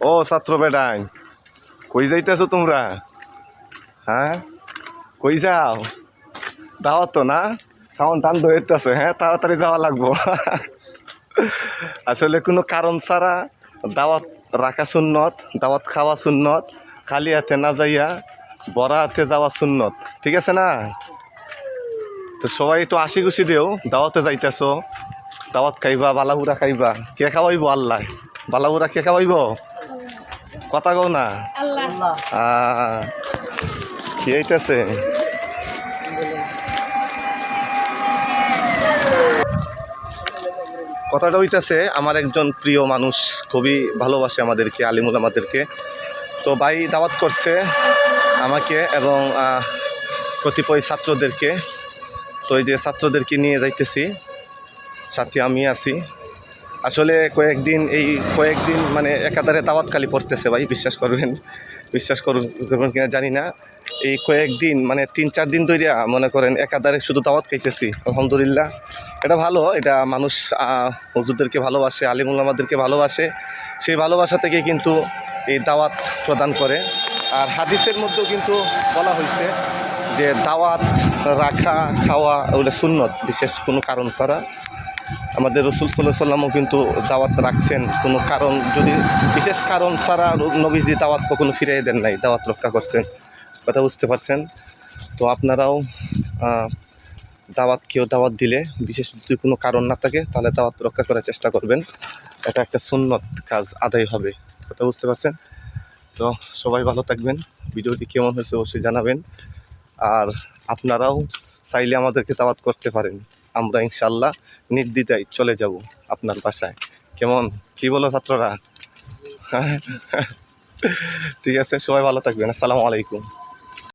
ও ছাত্র বেটাই, কই যাইতেছো তোমরা? হ্যাঁ, কই যাও? দাওয়াত তো না, কারণ টান ধরতেছে। হ্যাঁ, তাড়াতাড়ি যাওয়া লাগবো। আসলে কোনো কারণ ছাড়া দাওয়াত রাখা সুন্নত, দাওয়াত খাওয়া সুন্নত, খালি হাতে না যাইয়া বড় হাতে যাওয়া সুন্নত। ঠিক আছে না? তো সবাই একটু হাসি খুশি দেও, দাওয়াতে যাইতেছো, দাওয়াত খাইবা, বালাবুড়া খাইবা। কে খাওয়াইব? আল্লাহ। বালাবুড়া কে খাওয়াইব? কথা কও না। কি হইতেছে? কথাটা হইতেছে, আমার একজন প্রিয় মানুষ খুবই ভালোবাসে আমাদেরকে, আলিমুল আমাদেরকে। তো ভাই দাওয়াত করছে আমাকে এবং কতিপয় ছাত্রদেরকে। তো এই যে ছাত্রদেরকে নিয়ে যাইতেছি, সাথে আমি আছি। আসলে কয়েকদিন মানে একাধারে দাওয়াতকালি পড়তেছে ভাই, বিশ্বাস করবেন কিনা জানি না। এই কয়েকদিন মানে 3-4 দিন ধরে মনে করেন একাধারে শুধু দাওয়াত খাইতেছি। আলহামদুলিল্লাহ, এটা ভালো। এটা মানুষ হুজুরদেরকে ভালোবাসে, আলিমুল আমাদেরকে ভালোবাসে। সেই ভালোবাসা থেকে কিন্তু এই দাওয়াত প্রদান করে। আর হাদিসের মধ্যেও কিন্তু বলা হয়েছে যে দাওয়াত রাখা, খাওয়া ওগুলো সুন্নত, বিশেষ কোনো কারণ ছাড়া। আমাদের রসুল সাল্লাল্লাহু আলাইহি ওয়াসাল্লামও কিন্তু দাওয়াত রাখছেন কোনো কারণ, যদি বিশেষ কারণ ছাড়া নবীজি দাওয়াত কখনো ফিরিয়ে দেন নাই, দাওয়াত রক্ষা করছেন। কথা বুঝতে পারছেন? তো আপনারাও কেউ দাওয়াত দিলে, বিশেষ যদি কোনো কারণ না থাকে, তাহলে দাওয়াত রক্ষা করার চেষ্টা করবেন। এটা একটা সুন্নত কাজ আদায় হবে। কথা বুঝতে পারছেন? তো সবাই ভালো থাকবেন। ভিডিওটি কেমন হয়েছে অবশ্যই জানাবেন। আর আপনারাও চাইলে আমাদেরকে দাওয়াত করতে পারেন। আমরা ইনশাল্লাহ নির্দ্বিধায় চলে যাব আপনার বাসায়। কেমন, কি বলো ছাত্ররা? ঠিক আছে, সবাই ভালো থাকবেন। আসসালামু আলাইকুম।